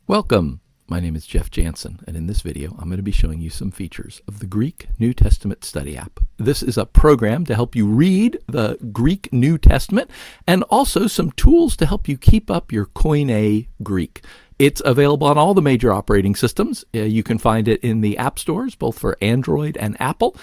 Welcome. My name is Jeff Jansen, and in this video, I'm going to be showing you some features of the Greek New Testament Study app. This is a program to help you read the Greek New Testament and also some tools to help you keep up your Koine Greek. It's available on all the major operating systems. You can find it in the app stores, both for Android and Apple.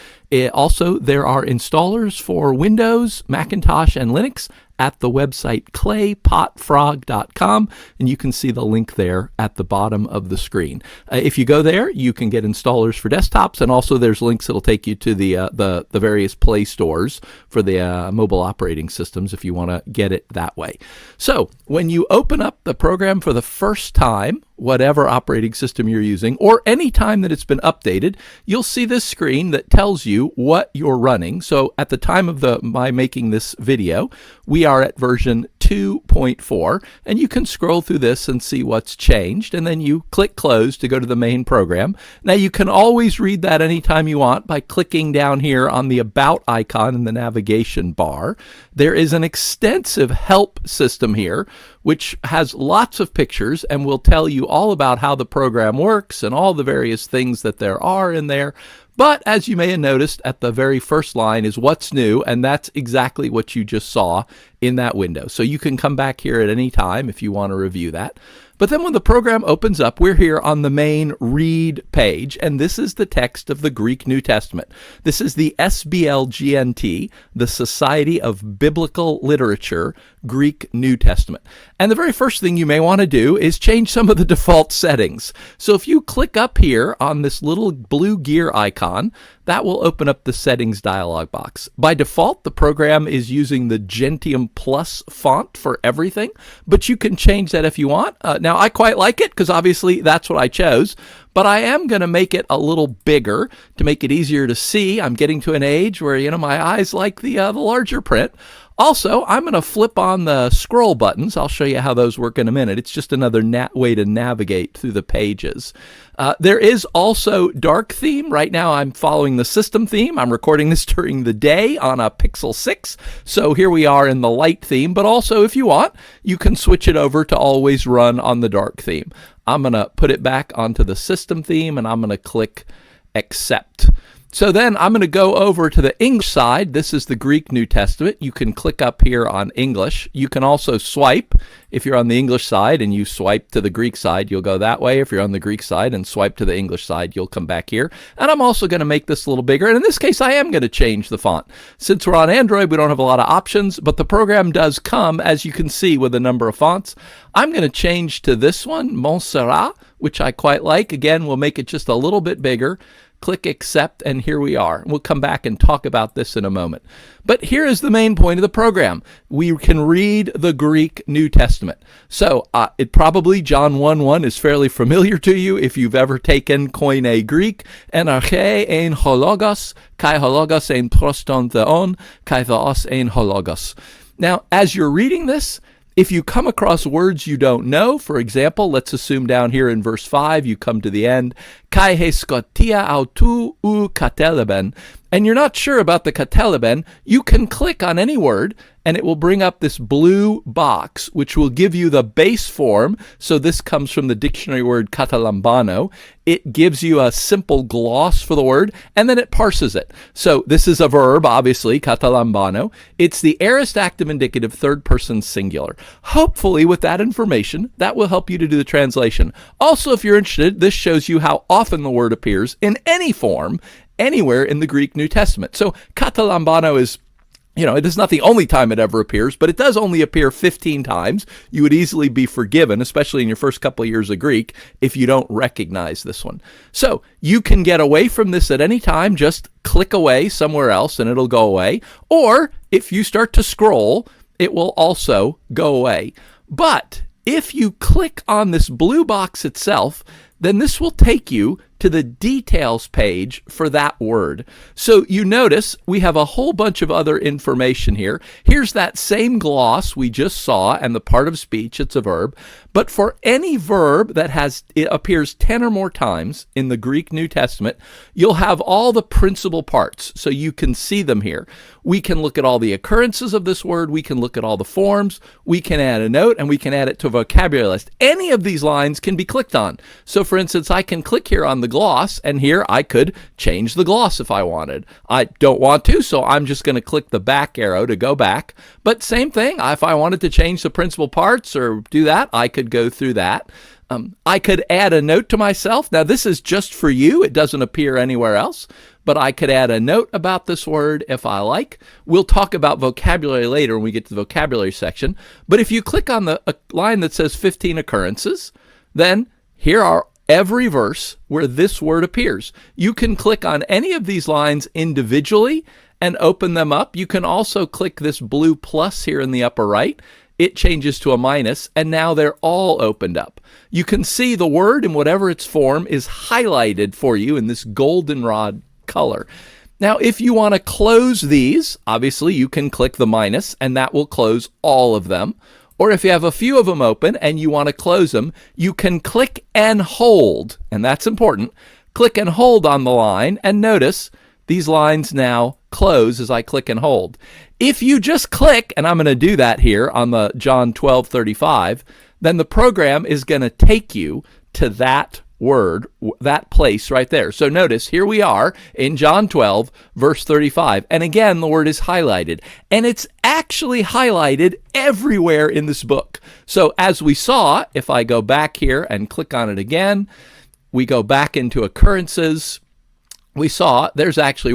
Also, there are installers for Windows, Macintosh, and Linux at the website claypotfrog.com, and you can see the link there at the bottom of the screen. If you go there, you can get installers for desktops, and also there's links that'll take you to the various Play stores for the mobile operating systems if you want to get it that way. So when you open up the program for the first time, whatever operating system you're using, or any time that it's been updated, you'll see this screen that tells you what you're running. So at the time of my making this video, we are at version 2.4, and you can scroll through this and see what's changed, and then you click close to go to the main program. Now you can always read that anytime you want by clicking down here on the About icon in the navigation bar. There is an extensive help system here, which has lots of pictures and will tell you all about how the program works and all the various things that there are in there. But as you may have noticed, at the very first line is what's new, and that's exactly what you just saw in that window. So you can come back here at any time if you want to review that. But then when the program opens up, we're here on the main read page, and this is the text of the Greek New Testament. This is the SBLGNT, the Society of Biblical Literature, Greek New Testament. And the very first thing you may want to do is change some of the default settings. So if you click up here on this little blue gear icon, that will open up the settings dialog box. By default, the program is using the Gentium Plus font for everything, but you can change that if you want. Now, I quite like it because obviously that's what I chose, but I am going to make it a little bigger to make it easier to see. I'm getting to an age where, my eyes like the larger print. Also, I'm going to flip on the scroll buttons. I'll show you how those work in a minute. It's just another way to navigate through the pages. There is also dark theme. Right now, I'm following the system theme. I'm recording this during the day on a Pixel 6. So here we are in the light theme. But also, if you want, you can switch it over to always run on the dark theme. I'm going to put it back onto the system theme, and I'm going to click Accept. So then I'm going to go over to the English side. This is the Greek New Testament. You can click up here on English. You can also swipe. If you're on the English side and you swipe to the Greek side, you'll go that way. If you're on the Greek side and swipe to the English side, you'll come back here. And I'm also going to make this a little bigger. And in this case, I am going to change the font. Since we're on Android, we don't have a lot of options, but the program does come, as you can see, with a number of fonts. I'm going to change to this one, Montserrat, which I quite like. Again, we'll make it just a little bit bigger. Click Accept, and here we are. We'll come back and talk about this in a moment. But here is the main point of the program. We can read the Greek New Testament. So it probably, John 1:1 is fairly familiar to you if you've ever taken Koine Greek. En arche ein hologos, kai hologos ein proston theon, kai theos ein hologos. Now, as you're reading this, if you come across words you don't know, for example, let's assume down here in verse 5, you come to the end, kai he skotia autou ou kateleben, and you're not sure about the kateleben, you can click on any word, and it will bring up this blue box, which will give you the base form. So this comes from the dictionary word katalambano. It gives you a simple gloss for the word, and then it parses it. So this is a verb, obviously, katalambano. It's the aorist active indicative third person singular. Hopefully, with that information, that will help you to do the translation. Also, if you're interested, this shows you how often the word appears in any form, anywhere in the Greek New Testament. So katalambano is, it is not the only time it ever appears, but it does only appear 15 times. You would easily be forgiven, especially in your first couple of years of Greek, if you don't recognize this one. So you can get away from this at any time. Just click away somewhere else and it'll go away. Or if you start to scroll, it will also go away. But if you click on this blue box itself, then this will take you to the details page for that word. So you notice we have a whole bunch of other information here. Here's that same gloss we just saw, and the part of speech, it's a verb. But for any verb that it appears 10 or more times in the Greek New Testament, you'll have all the principal parts, so you can see them here. We can look at all the occurrences of this word, we can look at all the forms, we can add a note, and we can add it to a vocabulary list. Any of these lines can be clicked on. So for instance, I can click here on the gloss, and here I could change the gloss if I wanted. I don't want to, so I'm just going to click the back arrow to go back. But same thing, if I wanted to change the principal parts or do that, I could go through that. I could add a note to myself. Now this is just for you. It doesn't appear anywhere else, but I could add a note about this word if I like. We'll talk about vocabulary later when we get to the vocabulary section. But if you click on the line that says 15 occurrences, then here are every verse where this word appears. You can click on any of these lines individually and open them up. You can also click this blue plus here in the upper right. It changes to a minus, and now they're all opened up. You can see the word in whatever its form is highlighted for you in this goldenrod color. Now, if you want to close these, obviously you can click the minus, and that will close all of them. Or if you have a few of them open and you want to close them, you can click and hold, and that's important. Click and hold on the line, and notice these lines now close as I click and hold. If you just click, and I'm going to do that here on the John 12:35, then the program is going to take you to that word, that place right there. So notice, here we are in John 12, verse 35. And again, the word is highlighted. And it's actually highlighted everywhere in this book. So as we saw, if I go back here and click on it again, we go back into occurrences. We saw there's actually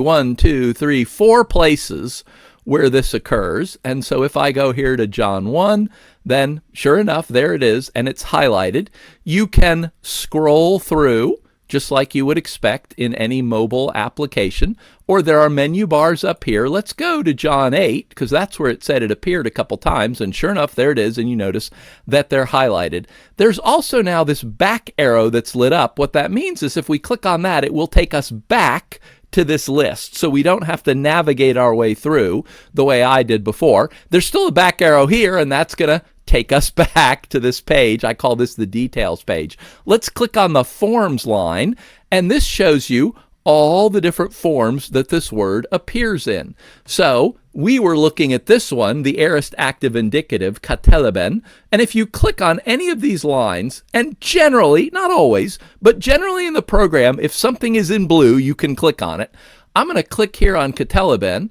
4 places where this occurs. And so if I go here to John 1, then sure enough, there it is, and it's highlighted. You can scroll through just like you would expect in any mobile application, or there are menu bars up here. Let's go to John 8, because that's where it said it appeared a couple times, and sure enough, there it is, and you notice that they're highlighted. There's also now this back arrow that's lit up. What that means is if we click on that, it will take us back to this list, so we don't have to navigate our way through the way I did before. There's still a back arrow here, and that's going to take us back to this page. I call this the details page. Let's click on the forms line, and this shows you all the different forms that this word appears in. So we were looking at this one, the aorist active indicative, kateleben, and if you click on any of these lines, and generally, not always, but generally in the program, if something is in blue, you can click on it. I'm going to click here on kateleben,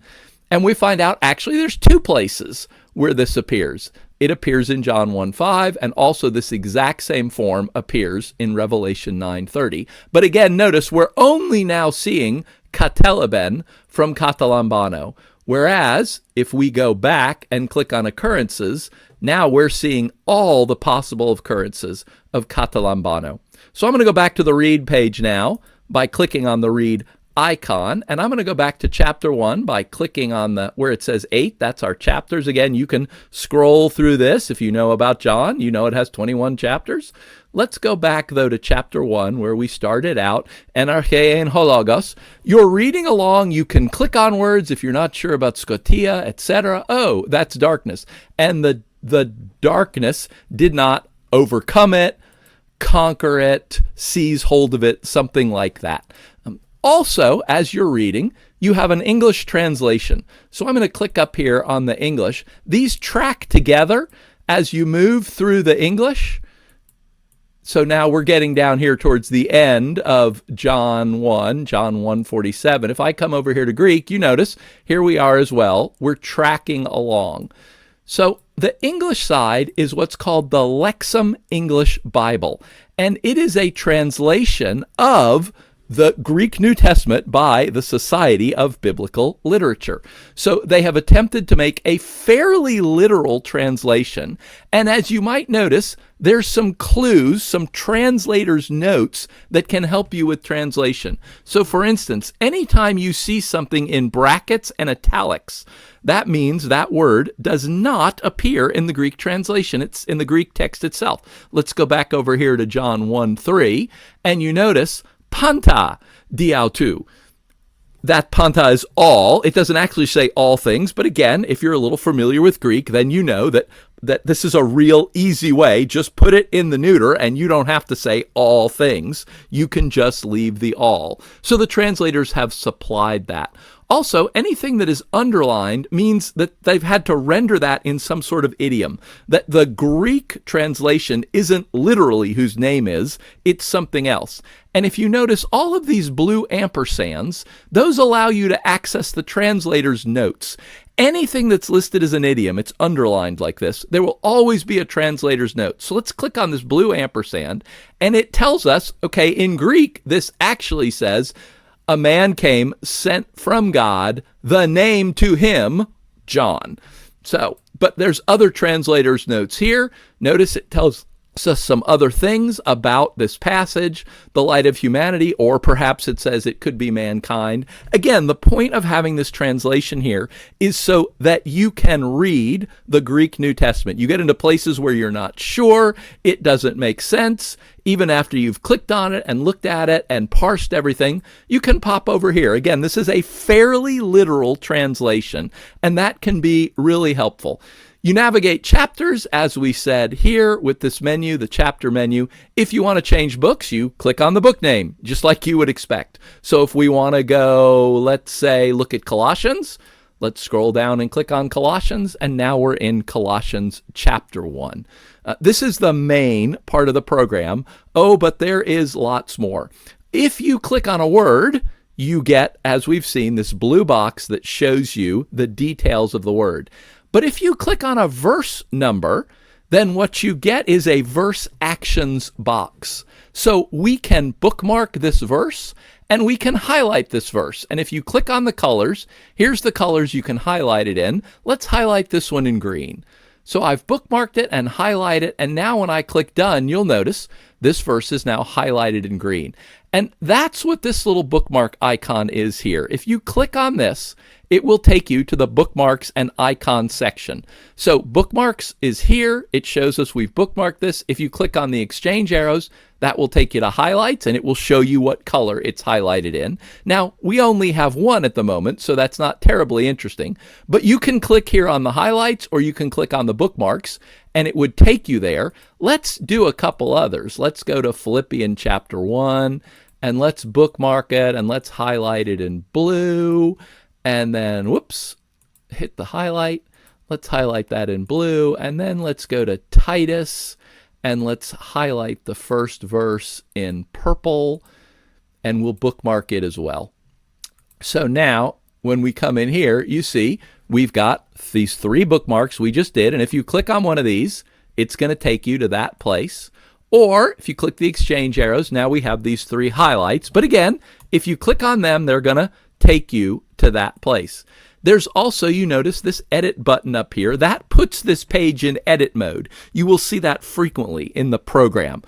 and we find out actually there's 2 places where this appears. It appears in John 1:5, and also this exact same form appears in Revelation 9:30. But again, notice we're only now seeing kateleben from katalambano, whereas if we go back and click on occurrences, now we're seeing all the possible occurrences of katalambano. So I'm going to go back to the read page now by clicking on the read icon, and I'm going to go back to chapter 1 by clicking on where it says 8. That's our chapters. Again, you can scroll through this. If you know about John, you know it has 21 chapters. Let's go back though to chapter 1 where we started out, Enarchein Hologos. You're reading along, you can click on words if you're not sure about Scotia, etc. Oh, that's darkness. And the darkness did not overcome it, conquer it, seize hold of it, something like that. Also, as you're reading, you have an English translation. So I'm going to click up here on the English. These track together as you move through the English. So now we're getting down here towards the end of John 1, John 1:47. If I come over here to Greek, you notice here we are as well. We're tracking along. So the English side is what's called the Lexham English Bible, and it is a translation of the Greek New Testament by the Society of Biblical Literature. So they have attempted to make a fairly literal translation. And as you might notice, there's some clues, some translator's notes that can help you with translation. So for instance, anytime you see something in brackets and italics, that means that word does not appear in the Greek translation. It's in the Greek text itself. Let's go back over here to John 1:3, and you notice panta diautou. That panta is all. It doesn't actually say all things, but again, if you're a little familiar with Greek, then you know that this is a real easy way. Just put it in the neuter and you don't have to say all things. You can just leave the all. So the translators have supplied that. Also, anything that is underlined means that they've had to render that in some sort of idiom, that the Greek translation isn't literally whose name is, it's something else. And if you notice all of these blue ampersands, those allow you to access the translator's notes. Anything that's listed as an idiom, it's underlined like this, there will always be a translator's note. So let's click on this blue ampersand, and it tells us, okay, in Greek, this actually says, a man came sent from God, the name to him, John. So, but there's other translators' notes here. Notice it tells us some other things about this passage, the light of humanity, or perhaps it says it could be mankind. Again, the point of having this translation here is so that you can read the Greek New Testament. You get into places where you're not sure, it doesn't make sense. Even after you've clicked on it and looked at it and parsed everything, you can pop over here. Again, this is a fairly literal translation, and that can be really helpful. You navigate chapters, as we said here with this menu, the chapter menu. If you want to change books, you click on the book name, just like you would expect. So if we want to go, let's say, look at Colossians, let's scroll down and click on Colossians, and now we're in Colossians chapter 1. This is the main part of the program. Oh, but there is lots more. If you click on a word, you get, as we've seen, this blue box that shows you the details of the word. But if you click on a verse number, then what you get is a verse actions box. So we can bookmark this verse and we can highlight this verse. And if you click on the colors, here's the colors you can highlight it in. Let's highlight this one in green. So I've bookmarked it and highlighted it, and now when I click done, you'll notice this verse is now highlighted in green. And that's what this little bookmark icon is here. If you click on this, it will take you to the bookmarks and icons section. So bookmarks is here. It shows us we've bookmarked this. If you click on the exchange arrows, that will take you to highlights, and it will show you what color it's highlighted in. Now, we only have one at the moment, so that's not terribly interesting. But you can click here on the highlights, or you can click on the bookmarks, and it would take you there. Let's do a couple others. Let's go to Philippians chapter 1, and let's bookmark it, and let's highlight it in blue. And then, whoops, hit the highlight. Let's highlight that in blue. And then let's go to Titus and let's highlight the first verse in purple, and we'll bookmark it as well. So now when we come in here, you see we've got these three bookmarks we just did. And if you click on one of these, it's going to take you to that place. Or if you click the exchange arrows, now we have these three highlights. But again, if you click on them, they're going to take you to that place. There's also, you notice this edit button up here. That puts this page in edit mode. You will see that frequently in the program.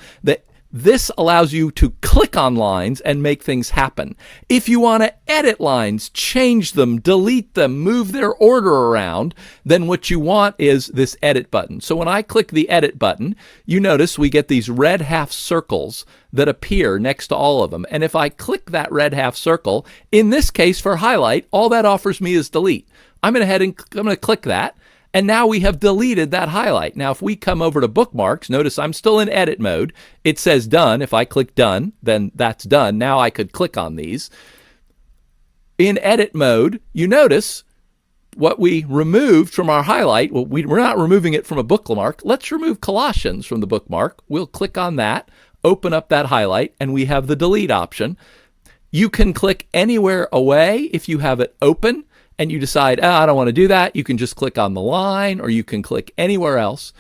This allows you to click on lines and make things happen. If you want to edit lines, change them, delete them, move their order around, then what you want is this edit button. So when I click the edit button, you notice we get these red half circles that appear next to all of them. And if I click that red half circle, in this case for highlight, all that offers me is delete. I'm going to click that. And now we have deleted that highlight. Now, if we come over to bookmarks, notice I'm still in edit mode. It says done. If I click done, then that's done. Now I could click on these. In edit mode, you notice what we removed from our highlight. Well, we're not removing it from a bookmark. Let's remove Colossians from the bookmark. We'll click on that, open up that highlight, and we have the delete option. You can click anywhere away if you have it open and you decide, I don't want to do that. You can just click on the line, or you can click anywhere else.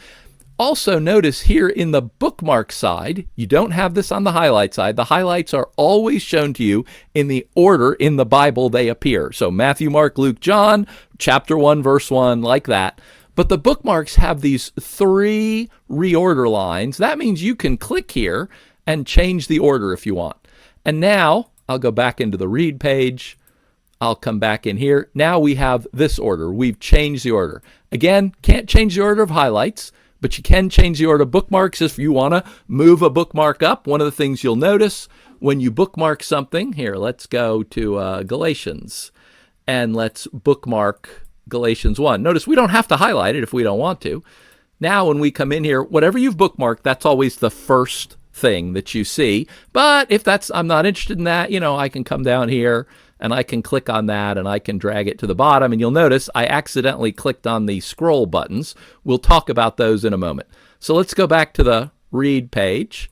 Also notice here in the bookmark side, you don't have this on the highlight side. The highlights are always shown to you in the order in the Bible they appear. So Matthew, Mark, Luke, John, chapter 1, verse 1, like that. But the bookmarks have these 3 reorder lines. That means you can click here and change the order if you want. And now I'll go back into the read page. I'll come back in here. Now we have this order. We've changed the order. Again, can't change the order of highlights, but you can change the order of bookmarks if you want to move a bookmark up. One of the things you'll notice when you bookmark something, here, let's go to Galatians, and let's bookmark Galatians 1. Notice we don't have to highlight it if we don't want to. Now when we come in here, whatever you've bookmarked, that's always the first thing that you see. But if I'm not interested in that, I can come down here and I can click on that and I can drag it to the bottom. And you'll notice I accidentally clicked on the scroll buttons. We'll talk about those in a moment. So let's go back to the read page,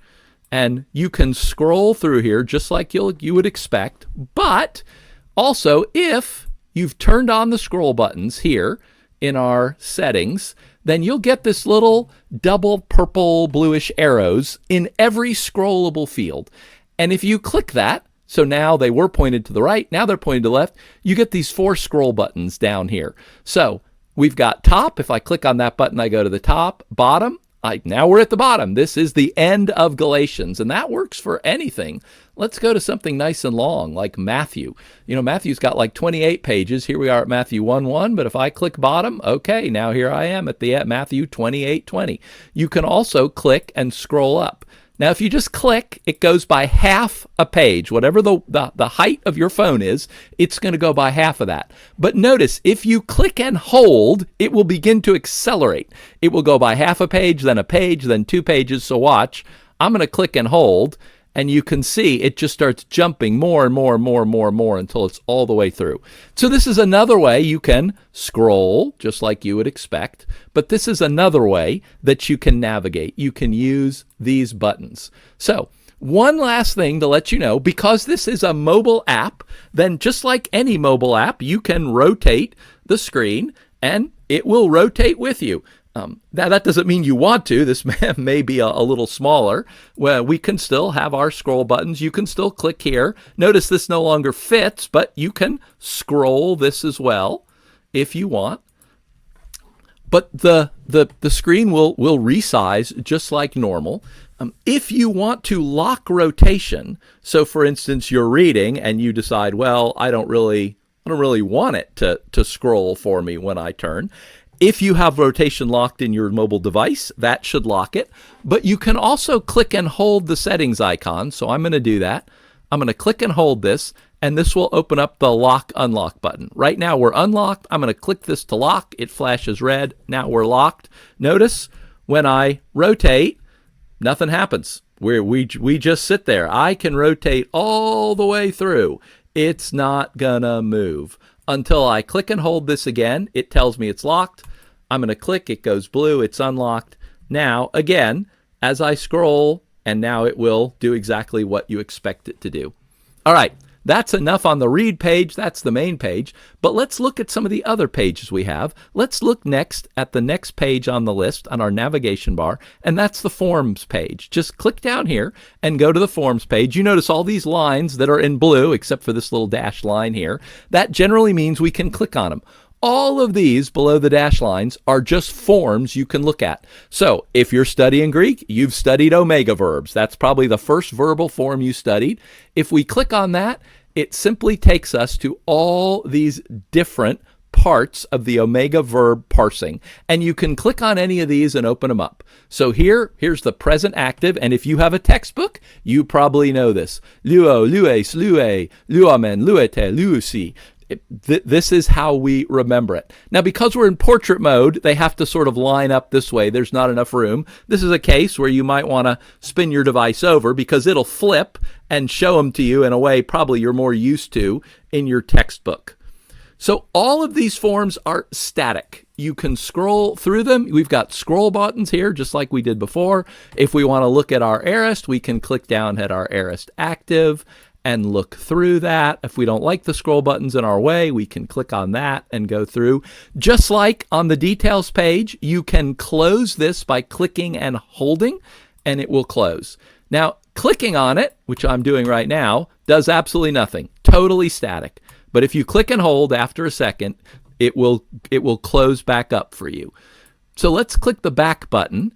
and you can scroll through here just like you would expect. But also, if you've turned on the scroll buttons here in our settings, then you'll get this little double purple bluish arrows in every scrollable field. And if you click that, so now they were pointed to the right, now they're pointed to the left, you get these 4 scroll buttons down here. So we've got top. If I click on that button, I go to the top. Bottom, now we're at the bottom. This is the end of Galatians, and that works for anything. Let's go to something nice and long like Matthew. Matthew's got like 28 pages. Here we are at Matthew 1:1, but if I click bottom, okay, now here I am at Matthew 28:20. You can also click and scroll up. Now, if you just click, it goes by half a page. Whatever the height of your phone is, it's going to go by half of that. But notice, if you click and hold, it will begin to accelerate. It will go by half a page, then 2 pages. So watch. I'm going to click and hold, and you can see it just starts jumping more and more and more and more and more until it's all the way through. So this is another way you can scroll, just like you would expect, but this is another way that you can navigate. You can use these buttons. So one last thing to let you know, because this is a mobile app, then just like any mobile app, you can rotate the screen and it will rotate with you. Now, that doesn't mean you want to. This may be a little smaller. Well, we can still have our scroll buttons. You can still click here. Notice this no longer fits, but you can scroll this as well if you want. But the screen will resize just like normal. If you want to lock rotation, so for instance, you're reading and you decide, well, I don't really want it to scroll for me when I turn. If you have rotation locked in your mobile device, that should lock it. But you can also click and hold the settings icon. So I'm going to do that. I'm going to click and hold this, and this will open up the lock/unlock button. Right now we're unlocked. I'm going to click this to lock. It flashes red. Now we're locked. Notice when I rotate, nothing happens. We just sit there. I can rotate all the way through. It's not gonna move. Until I click and hold this again, it tells me it's locked. I'm going to click, it goes blue, it's unlocked. Now, again, as I scroll, and now it will do exactly what you expect it to do. All right, that's enough on the read page. That's the main page. But let's look at some of the other pages we have. Let's look next at the next page on the list on our navigation bar, and that's the Forms page. Just click down here and go to the Forms page. You notice all these lines that are in blue, except for this little dashed line here. That generally means we can click on them. All of these below the dash lines are just forms you can look at. So if you're studying Greek, you've studied omega verbs. That's probably the first verbal form you studied. If we click on that, it simply takes us to all these different parts of the omega verb parsing. And you can click on any of these and open them up. So here's the present active. And if you have a textbook, you probably know this. Luo, lues, lue, luamen, luete, luusi. This is how we remember it. Now, because we're in portrait mode, they have to sort of line up this way. There's not enough room. This is a case where you might want to spin your device over because it'll flip and show them to you in a way probably you're more used to in your textbook. So all of these forms are static. You can scroll through them. We've got scroll buttons here, just like we did before. If we want to look at our aorist, we can click down at our aorist active. and look through that. If we don't like the scroll buttons in our way, we can click on that and go through. Just like on the details page, you can close this by clicking and holding, and it will close. Now, clicking on it, which I'm doing right now, does absolutely nothing, totally static. But if you click and hold after a second, it will close back up for you. So let's click the back button.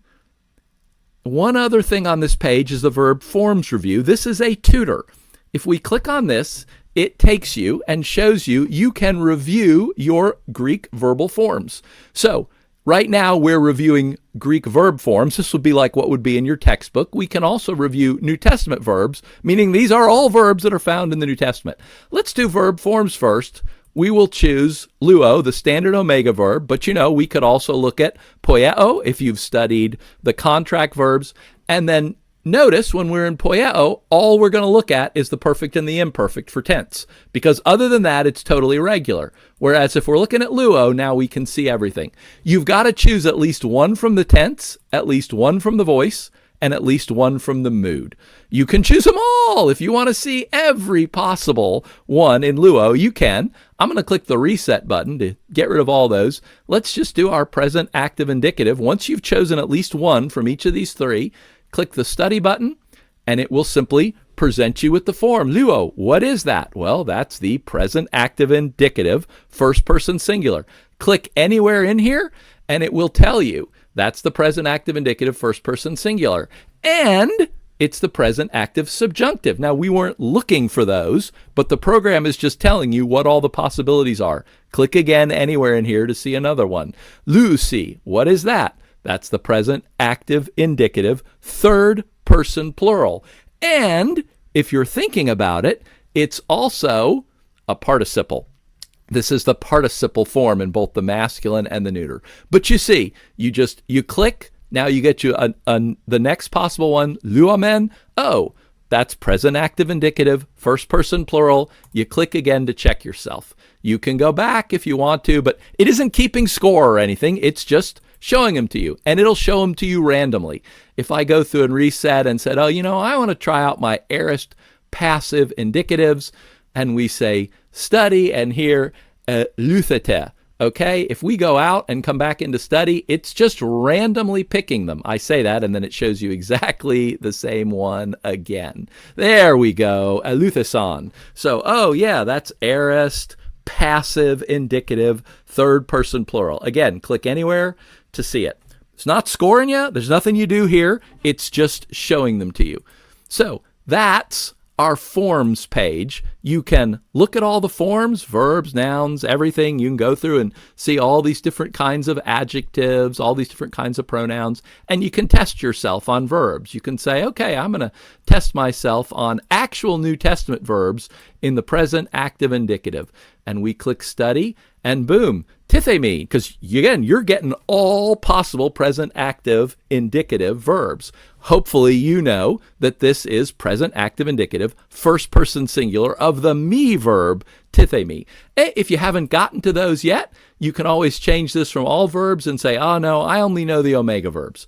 One other thing on this page is the verb forms review. This is a tutor. If we click on this, it takes you and shows you can review your Greek verbal forms. So right now we're reviewing Greek verb forms. This would be like what would be in your textbook. We can also review New Testament verbs, meaning these are all verbs that are found in the New Testament. Let's do verb forms first. We will choose luo, the standard omega verb, but we could also look at poieo if you've studied the contract verbs. And then notice when we're in poieo, all we're going to look at is the perfect and the imperfect for tense, because other than that, it's totally regular. Whereas if we're looking at luo, now we can see everything. You've got to choose at least one from the tense, at least one from the voice, and at least one from the mood. You can choose them all. If you want to see every possible one in luo, you can. I'm going to click the reset button to get rid of all those. Let's just do our present active indicative. Once you've chosen at least one from each of these three, click the study button, and it will simply present you with the form. Luo, what is that? Well, that's the present active indicative, first person singular. Click anywhere in here, and it will tell you that's the present active indicative, first person singular. And it's the present active subjunctive. Now, we weren't looking for those, but the program is just telling you what all the possibilities are. Click again anywhere in here to see another one. Lucy, what is that? That's the present active indicative, third person plural. And if you're thinking about it, it's also a participle. This is the participle form in both the masculine and the neuter. But you see, you click, now you get the next possible one, luomen. Oh, that's present active indicative, first person plural. You click again to check yourself. You can go back if you want to, but it isn't keeping score or anything. It's just showing them to you, and it'll show them to you randomly. If I go through and reset and said, I want to try out my aorist passive indicatives, and we say study, and here, luthete. Okay, if we go out and come back into study, it's just randomly picking them. I say that, and then it shows you exactly the same one again. There we go, lutheson. So, that's aorist, passive, indicative, third person plural. Again, click anywhere to see it. It's not scoring you. There's nothing you do here. It's just showing them to you. So that's our forms page. You can look at all the forms, verbs, nouns, everything. You can go through and see all these different kinds of adjectives, all these different kinds of pronouns, and you can test yourself on verbs. You can say, okay, I'm going to test myself on actual New Testament verbs in the present active indicative. And we click study, and boom, tithemi, because again, you're getting all possible present active indicative verbs. Hopefully you know that this is present active indicative, first person singular of the me verb, tithemi. If you haven't gotten to those yet, you can always change this from all verbs and say, oh no, I only know the omega verbs.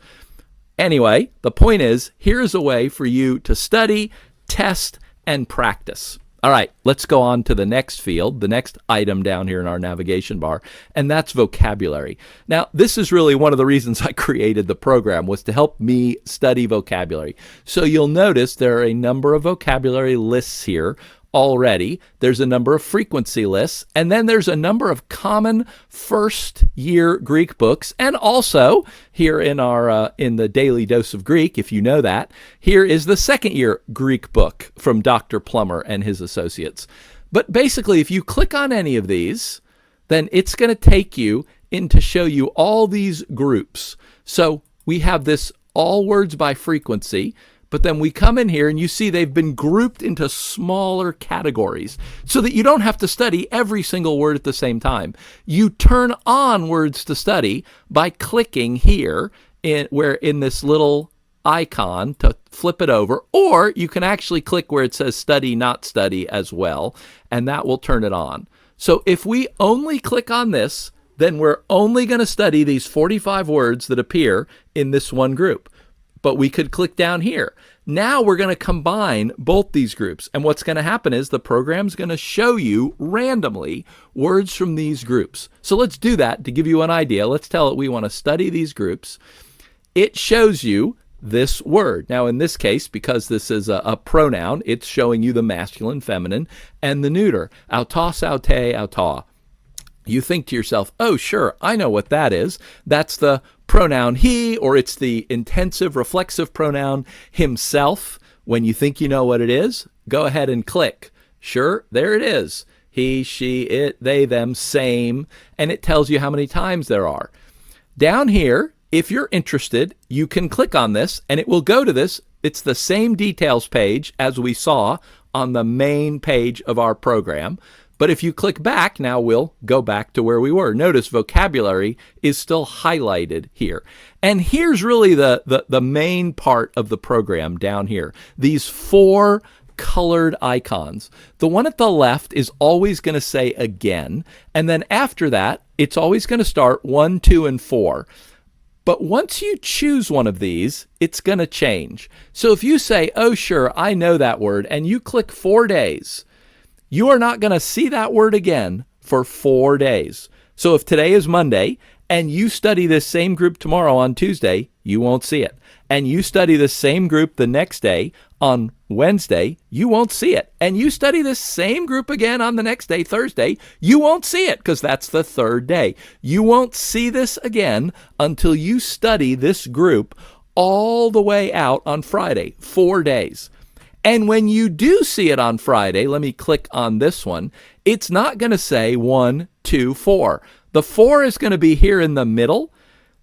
Anyway, the point is, here's a way for you to study, test, and practice. All right, let's go on to the next field, the next item down here in our navigation bar, and that's vocabulary. Now, this is really one of the reasons I created the program, was to help me study vocabulary. So you'll notice there are a number of vocabulary lists here already. There's a number of frequency lists, and then there's a number of common first year Greek books, and also here in our in the Daily Dose of Greek, if you know that, here is the second year Greek book from Dr. Plummer and his associates. But basically, if you click on any of these, then it's going to take you in to show you all these groups. So we have this all words by frequency, but then we come in here and you see they've been grouped into smaller categories so that you don't have to study every single word at the same time. You turn on words to study by clicking here in this little icon to flip it over, or you can actually click where it says study, not study as well, and that will turn it on. So if we only click on this, then we're only going to study these 45 words that appear in this one group. but we could click down here. Now we're going to combine both these groups. And what's going to happen is the program's going to show you randomly words from these groups. So let's do that to give you an idea. Let's tell it we want to study these groups. It shows you this word. Now, in this case, because this is a pronoun, it's showing you the masculine, feminine, and the neuter. Auta, saute, auta. You think to yourself, oh, sure, I know what that is. That's the pronoun he, or it's the intensive reflexive pronoun himself. When you think you know what it is, go ahead and click. Sure, there it is. He, she, it, they, them, same, and it tells you how many times there are. Down here, if you're interested, you can click on this and it will go to this. It's the same details page as we saw on the main page of our program. But if you click back, now we'll go back to where we were. Notice vocabulary is still highlighted here. And here's really the main part of the program down here. These 4 colored icons. The one at the left is always going to say again. And then after that, it's always going to start 1, 2, and 4. But once you choose one of these, it's going to change. So if you say, oh, sure, I know that word, and you click 4 days, you are not going to see that word again for 4 days. So if today is Monday and you study this same group tomorrow on Tuesday, you won't see it. And you study this same group the next day on Wednesday, you won't see it. And you study this same group again on the next day, Thursday, you won't see it because that's the 3rd day. You won't see this again until you study this group all the way out on Friday, 4 days. And when you do see it on Friday, let me click on this one, it's not going to say 1, 2, 4. The 4 is going to be here in the middle.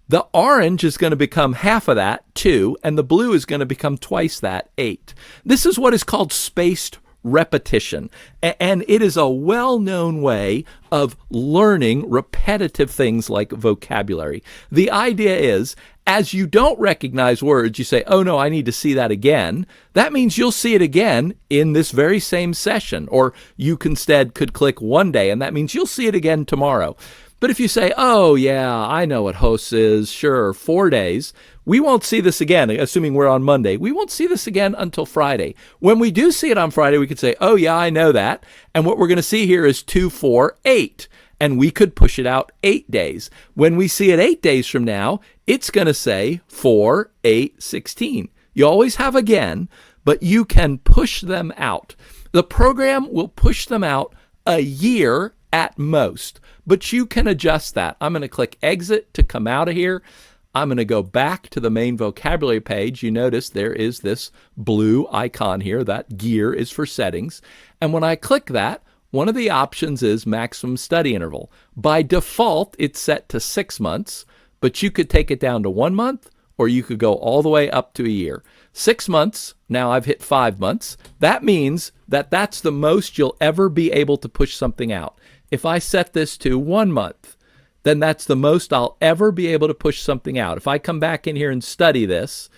The orange is going to become half of that, 2, and the blue is going to become twice that, 8. This is what is called spaced repetition, and it is a well-known way of learning repetitive things like vocabulary. The idea is, as you don't recognize words, you say, oh no, I need to see that again. That means you'll see it again in this very same session, or you instead could click 1 day, and that means you'll see it again tomorrow. But if you say, oh yeah, I know what HOS is, sure, 4 days, we won't see this again, assuming we're on Monday. We won't see this again until Friday. When we do see it on Friday, we could say, oh yeah, I know that. And what we're going to see here is 2, 4, 8. And we could push it out 8 days. When we see it 8 days from now, it's going to say 4, 8, 16. You always have again, but you can push them out. The program will push them out a year at most, but you can adjust that. I'm going to click exit to come out of here. I'm going to go back to the main vocabulary page. You notice there is this blue icon here. That gear is for settings. And when I click that, one of the options is maximum study interval. By default, it's set to 6 months, but you could take it down to 1 month, or you could go all the way up to a year. 6 months, now I've hit 5 months. That means that that's the most you'll ever be able to push something out. If I set this to 1 month, then that's the most I'll ever be able to push something out. If I come back in here and study this,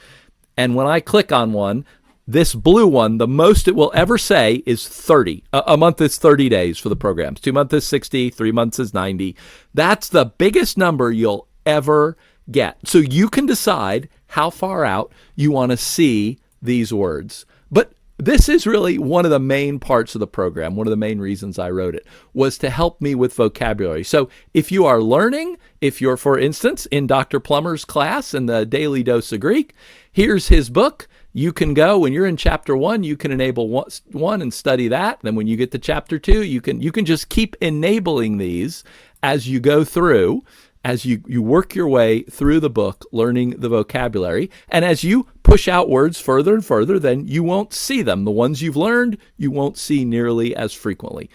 and when I click on one, this blue one, the most it will ever say is 30. A month is 30 days for the programs. 2 months is 60, 3 months is 90. That's the biggest number you'll ever get. So you can decide how far out you want to see these words. But this is really one of the main parts of the program. One of the main reasons I wrote it was to help me with vocabulary. So if you are learning, if you're, for instance, in Dr. Plummer's class in the Daily Dose of Greek, here's his book. You can go, when you're in chapter 1, you can enable one and study that. Then when you get to chapter 2, you can just keep enabling these as you go through, as you work your way through the book, learning the vocabulary. And as you push out words further and further, then you won't see them. The ones you've learned, you won't see nearly as frequently.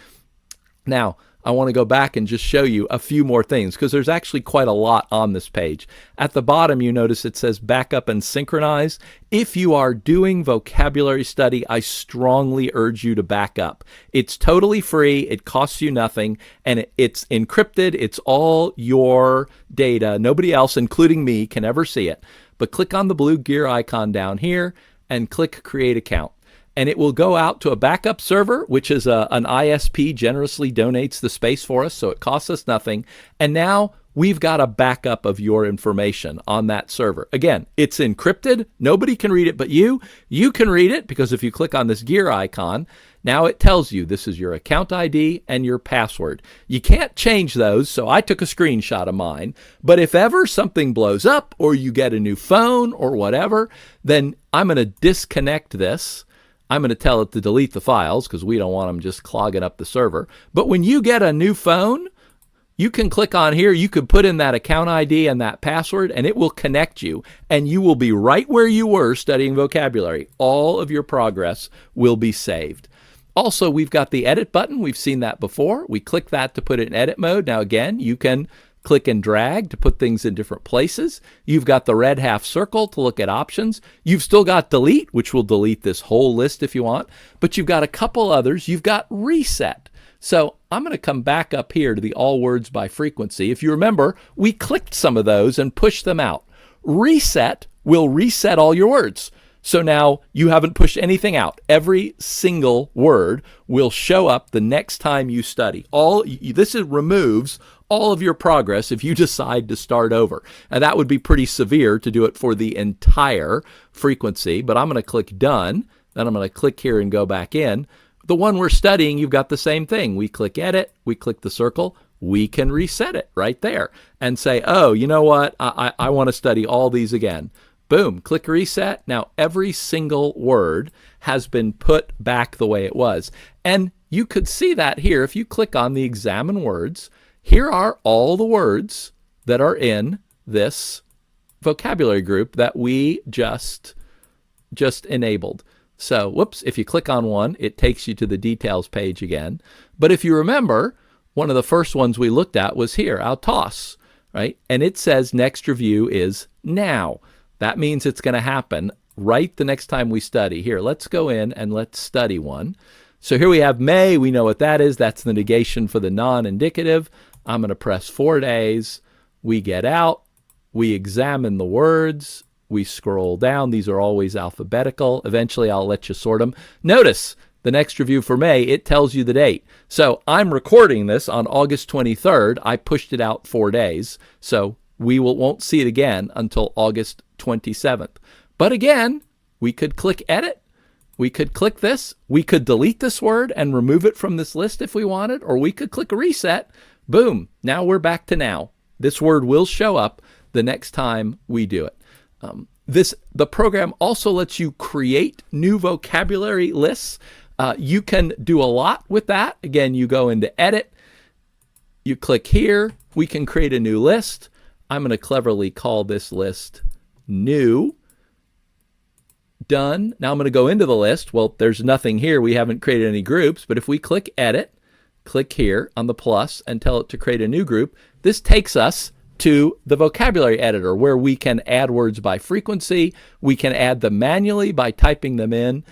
Now, I want to go back and just show you a few more things because there's actually quite a lot on this page. At the bottom, you notice it says backup and synchronize. If you are doing vocabulary study, I strongly urge you to back up. It's totally free. It costs you nothing, and it's encrypted. It's all your data. Nobody else, including me, can ever see it. But click on the blue gear icon down here and click Create Account. And it will go out to a backup server, which is an ISP generously donates the space for us, so it costs us nothing. And now we've got a backup of your information on that server. Again, it's encrypted. Nobody can read it but you. You can read it because if you click on this gear icon, now it tells you this is your account ID and your password. You can't change those, so I took a screenshot of mine. But if ever something blows up or you get a new phone or whatever, then I'm going to disconnect this. I'm going to tell it to delete the files because we don't want them just clogging up the server. But when you get a new phone, you can click on here, you could put in that account ID and that password, and it will connect you, and you will be right where you were studying vocabulary. All of your progress will be saved. Also, we've got the edit button. We've seen that before. We click that to put it in edit mode. Now, again, you can click and drag to put things in different places. You've got the red half circle to look at options. You've still got delete, which will delete this whole list if you want, but you've got a couple others. You've got reset. So I'm going to come back up here to the all words by frequency. If you remember, we clicked some of those and pushed them out. Reset will reset all your words. So now you haven't pushed anything out. Every single word will show up the next time you study. This removes all of your progress if you decide to start over. And that would be pretty severe to do it for the entire frequency. But I'm going to click done. Then I'm going to click here and go back in. The one we're studying, you've got the same thing. We click edit, we click the circle, we can reset it right there and say, oh, you know what? I want to study all these again. Boom, click reset. Now every single word has been put back the way it was. And you could see that here. If you click on the examine words, here are all the words that are in this vocabulary group that we just enabled. So, whoops, if you click on one, it takes you to the details page again. But if you remember, one of the first ones we looked at was here, autos, right? And it says next review is now. That means it's going to happen right the next time we study. Here, let's go in and let's study one. So here we have may. We know what that is. That's the negation for the non-indicative. I'm going to press 4 days. We get out. We examine the words. We scroll down. These are always alphabetical. Eventually, I'll let you sort them. Notice the next review for May, it tells you the date. So I'm recording this on August 23rd. I pushed it out 4 days. So we won't see it again until August 27th. But again, we could click edit. We could click this. We could delete this word and remove it from this list if we wanted, or we could click reset. Boom. Now we're back to now. This word will show up the next time we do it. The program also lets you create new vocabulary lists. You can do a lot with that. Again, you go into edit. You click here. We can create a new list. I'm going to cleverly call this list new. Done. Now I'm going to go into the list. Well, there's nothing here. We haven't created any groups. But if we click edit, click here on the plus and tell it to create a new group, this takes us to the vocabulary editor where we can add words by frequency. We can add them manually by typing them in.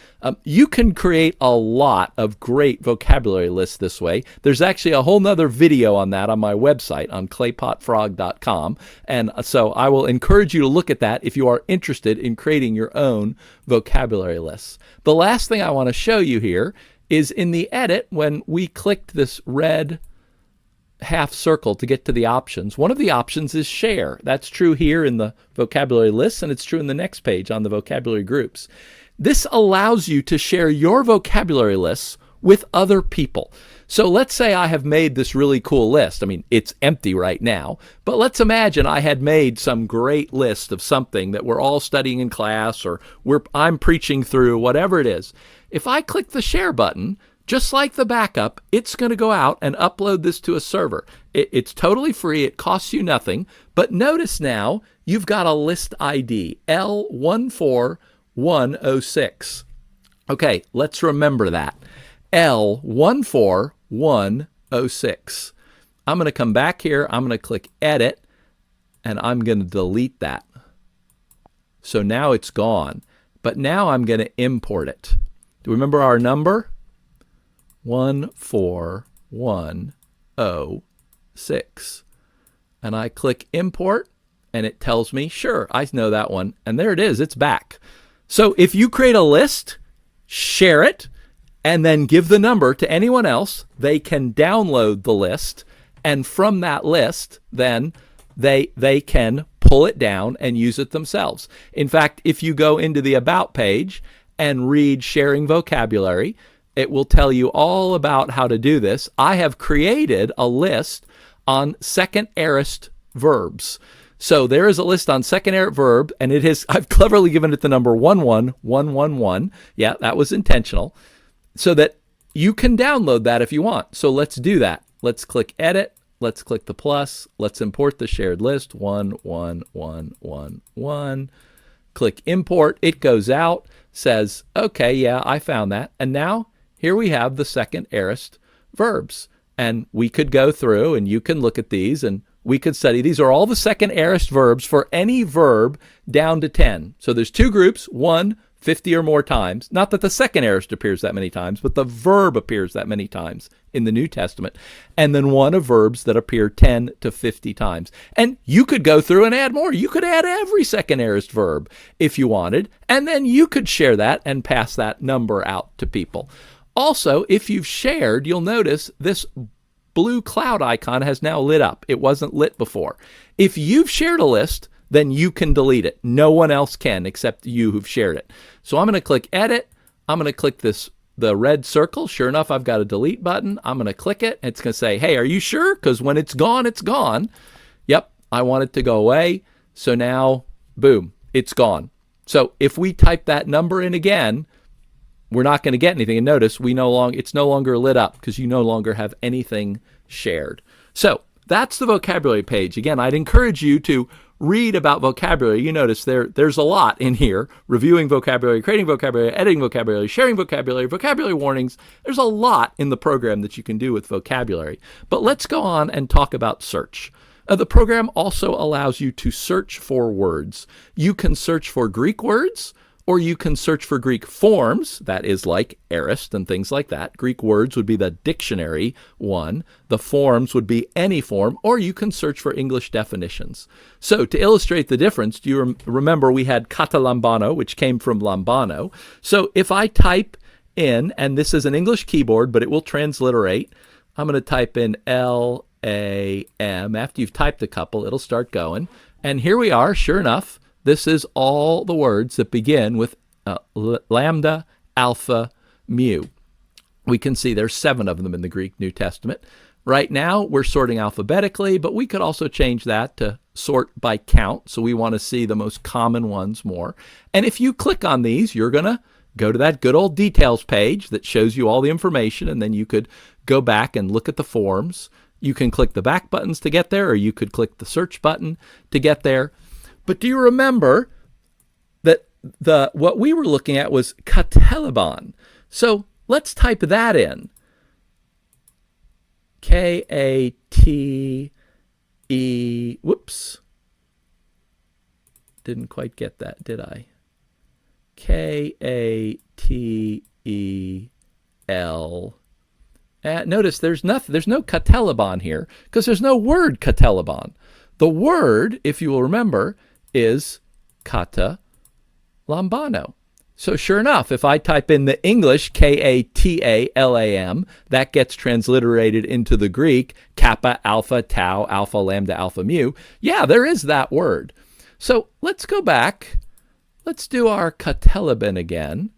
You can create a lot of great vocabulary lists this way. There's actually a whole nother video on that on my website on claypotfrog.com. And so I will encourage you to look at that if you are interested in creating your own vocabulary lists. The last thing I want to show you here is in the edit when we clicked this red half circle to get to the options. One of the options is share. That's true here in the vocabulary lists, and it's true in the next page on the vocabulary groups. This allows you to share your vocabulary lists with other people. So let's say I have made this really cool list. I mean, it's empty right now, but let's imagine I had made some great list of something that we're all studying in class or I'm preaching through, whatever it is. If I click the share button, just like the backup, it's going to go out and upload this to a server. It's totally free. It costs you nothing. But notice now you've got a list ID, L14106. Okay, let's remember that. L14106. I'm going to come back here. I'm going to click edit, and I'm going to delete that. So now it's gone. But now I'm going to import it. Do you remember our number? 14106. And I click import and it tells me, sure, I know that one. And there it is, it's back. So if you create a list, share it, and then give the number to anyone else, they can download the list. And from that list, then they can pull it down and use it themselves. In fact, if you go into the About page and read Sharing Vocabulary, it will tell you all about how to do this. I have created a list on second aorist verbs. So there is a list on second aorist verb, and I've cleverly given it the number 11111. Yeah, that was intentional, so that you can download that if you want. So let's do that. Let's click Edit. Let's click the plus. Let's import the shared list. 11111. Click Import. It goes out, says, okay, yeah, I found that. And now here we have the second aorist verbs. And we could go through, and you can look at these, and we could study. These are all the second aorist verbs for any verb down to 10. So there's two groups, 1, 50 or more times. Not that the second aorist appears that many times, but the verb appears that many times in the New Testament. And then one of verbs that appear 10 to 50 times. And you could go through and add more. You could add every second aorist verb if you wanted, and then you could share that and pass that number out to people. Also, if you've shared, you'll notice this blue cloud icon has now lit up. It wasn't lit before. If you've shared a list, then you can delete it. No one else can except you who've shared it. So I'm going to click Edit. I'm going to click the red circle. Sure enough, I've got a delete button. I'm going to click it. It's going to say, hey, are you sure? Because when it's gone, it's gone. Yep, I want it to go away. So now, boom, it's gone. So if we type that number in again, we're not going to get anything. And notice it's no longer lit up because you no longer have anything shared. So that's the vocabulary page. Again, I'd encourage you to read about vocabulary. You notice there's a lot in here: reviewing vocabulary, creating vocabulary, editing vocabulary, sharing vocabulary, vocabulary warnings. There's a lot in the program that you can do with vocabulary. But let's go on and talk about search. The program also allows you to search for words. You can search for Greek words, or you can search for Greek forms, that is like aorist and things like that. Greek words would be the dictionary one. The forms would be any form, or you can search for English definitions. So to illustrate the difference, do you remember we had kata lambano, which came from lambano. So if I type in, and this is an English keyboard, but it will transliterate, I'm going to type in L-A-M. After you've typed a couple, it'll start going. And here we are, sure enough. This is all the words that begin with lambda, alpha, mu. We can see there's 7 of them in the Greek New Testament. Right now, we're sorting alphabetically, but we could also change that to sort by count. So we want to see the most common ones more. And if you click on these, you're going to go to that good old details page that shows you all the information, and then you could go back and look at the forms. You can click the back buttons to get there, or you could click the search button to get there. But do you remember that what we were looking at was katelebon? So let's type that in. K-A-T-E, whoops. Didn't quite get that, did I? K-A-T-E-L. Notice there's no katelebon here because there's no word katelebon. The word, if you will remember, is kata lambano. So sure enough, if I type in the English K-A-T-A-L-A-M, that gets transliterated into the Greek kappa, alpha, tau, alpha, lambda, alpha, mu. Yeah, there is that word. So let's go back. Let's do our katelebon again.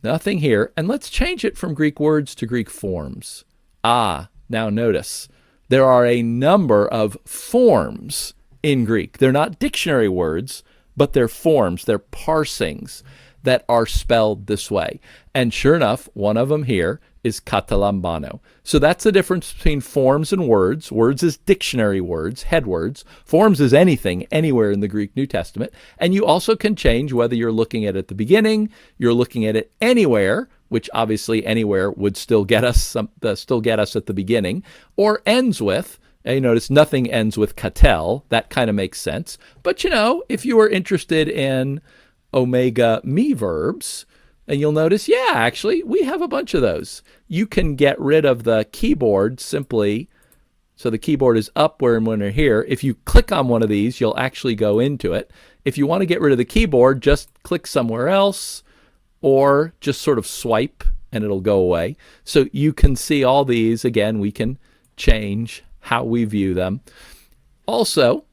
Nothing here. And let's change it from Greek words to Greek forms. Now notice there are a number of forms in Greek. They're not dictionary words, but they're forms, they're parsings that are spelled this way. And sure enough, one of them here is katalambano. So that's the difference between forms and words. Words is dictionary words, head words. Forms is anything, anywhere in the Greek New Testament. And you also can change whether you're looking at it at the beginning, you're looking at it anywhere, which obviously anywhere would still get us at the beginning, or ends with. You notice nothing ends with katel. That kind of makes sense. But if you are interested in omega me verbs, and you'll notice, yeah, actually, we have a bunch of those. You can get rid of the keyboard simply. So the keyboard is up when we're here. If you click on one of these, you'll actually go into it. If you want to get rid of the keyboard, just click somewhere else, or just sort of swipe and it'll go away. So you can see all these. Again, we can change how we view them. Also,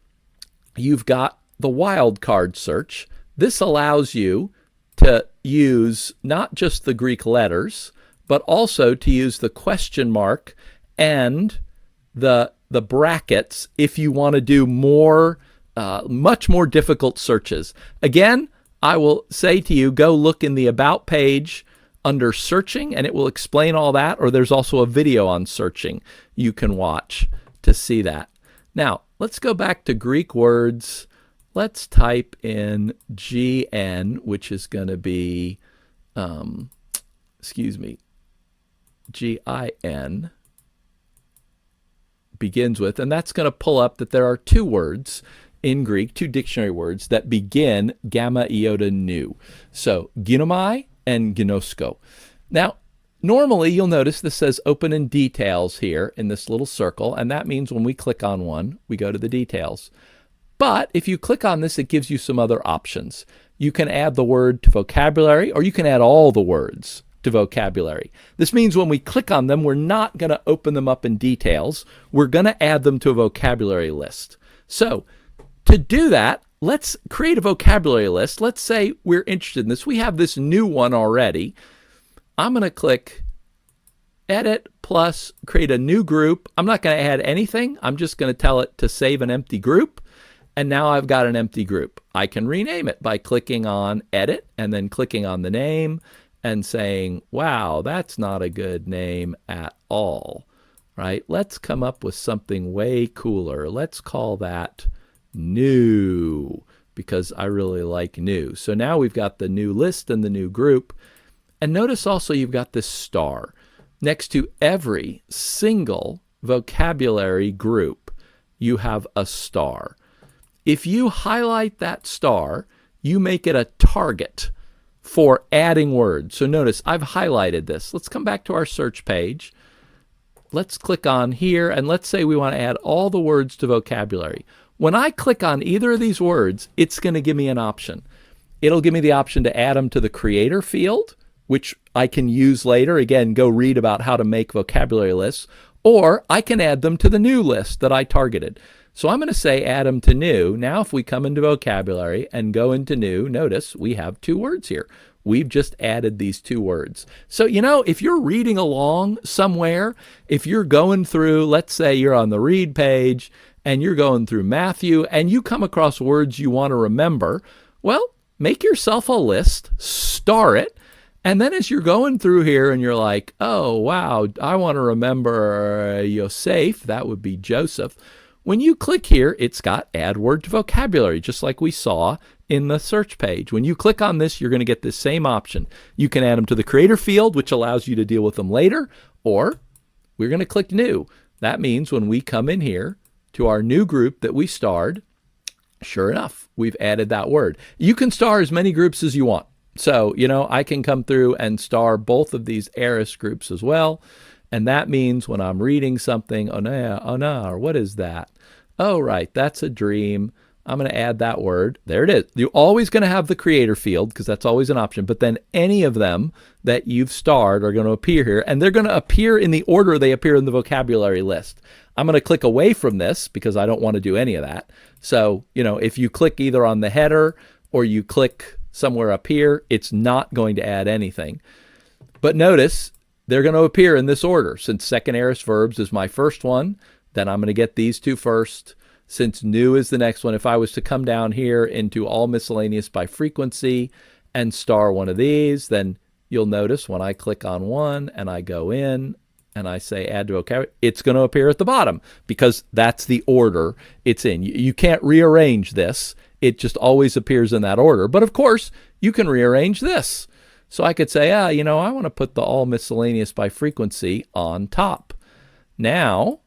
you've got the wildcard search. This allows you to use not just the Greek letters, but also to use the question mark and the brackets if you want to do more, much more difficult searches. Again, I will say to you, go look in the About page under searching, and it will explain all that, or there's also a video on searching you can watch to see that. Now, let's go back to Greek words. Let's type in GN, which is going to be, GIN begins with, and that's going to pull up that there are two words in Greek, two dictionary words that begin gamma iota nu. So ginomai and ginosko. Now, normally you'll notice this says open in details here in this little circle, and that means when we click on one, we go to the details. But if you click on this, it gives you some other options. You can add the word to vocabulary, or you can add all the words to vocabulary. This means when we click on them, we're not going to open them up in details. We're going to add them to a vocabulary list. So to do that, let's create a vocabulary list. Let's say we're interested in this. We have this new one already. I'm going to click Edit plus create a new group. I'm not going to add anything. I'm just going to tell it to save an empty group. And now I've got an empty group. I can rename it by clicking on Edit and then clicking on the name and saying, wow, that's not a good name at all, right? Let's come up with something way cooler. Let's call that New, because I really like new. So now we've got the new list and the new group. And notice also you've got this star. Next to every single vocabulary group, you have a star. If you highlight that star, you make it a target for adding words. So notice I've highlighted this. Let's come back to our search page. Let's click on here, and let's say we want to add all the words to vocabulary. When I click on either of these words, it's going to give me an option. It'll give me the option to add them to the creator field, which I can use later. Again, go read about how to make vocabulary lists. Or I can add them to the new list that I targeted. So I'm going to say add them to new. Now if we come into vocabulary and go into new, notice we have two words here. We've just added these two words. So, you know, if you're reading along somewhere, if you're going through, let's say you're on the read page and you're going through Matthew and you come across words you want to remember, well, make yourself a list, star it, and then as you're going through here and you're like, oh, wow, I want to remember Yosef, that would be Joseph. When you click here, it's got add word to vocabulary, just like we saw in the search page. When you click on this, you're going to get this same option. You can add them to the creator field, which allows you to deal with them later, or we're going to click new. That means when we come in here to our new group that we starred, sure enough, we've added that word. You can star as many groups as you want. So, you know, I can come through and star both of these Eris groups as well. And that means when I'm reading something, or what is that? Oh, right, that's a dream. I'm going to add that word. There it is. You're always going to have the creator field because that's always an option. But then any of them that you've starred are going to appear here. And they're going to appear in the order they appear in the vocabulary list. I'm going to click away from this because I don't want to do any of that. So, you know, if you click either on the header or you click somewhere up here, it's not going to add anything. But notice they're going to appear in this order. Since second aorist verbs is my first one, then I'm going to get these two first. Since new is the next one, if I was to come down here into all miscellaneous by frequency and star one of these, then you'll notice when I click on one and I go in and I say add to vocabulary, it's going to appear at the bottom because that's the order it's in. You can't rearrange this. It just always appears in that order. But of course, you can rearrange this. So I could say, you know, I want to put the all miscellaneous by frequency on top. Now,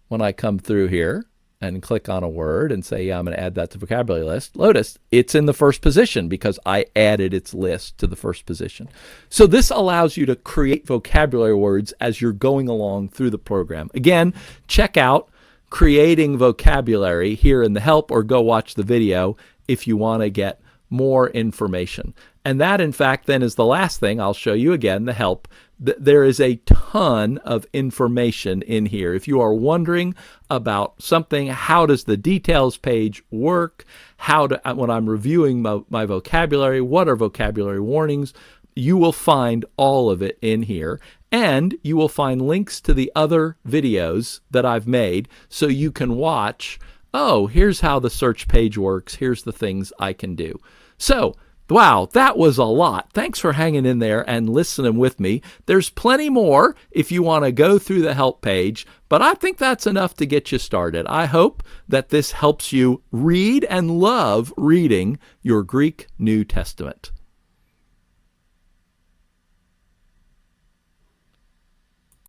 when I come through here and click on a word and say, yeah, I'm going to add that to vocabulary list, notice it's in the first position because I added its list to the first position. So this allows you to create vocabulary words as you're going along through the program. Again, check out creating vocabulary here in the help or go watch the video if you want to get more information. And that, in fact, then is the last thing I'll show you again, the help. There is a ton of information in here. If you are wondering about something, how does the details page work? When I'm reviewing my vocabulary, what are vocabulary warnings? You will find all of it in here. And you will find links to the other videos that I've made so you can watch, oh, here's how the search page works. Here's the things I can do. So, wow, that was a lot. Thanks for hanging in there and listening with me. There's plenty more if you want to go through the help page, but I think that's enough to get you started. I hope that this helps you read and love reading your Greek New Testament.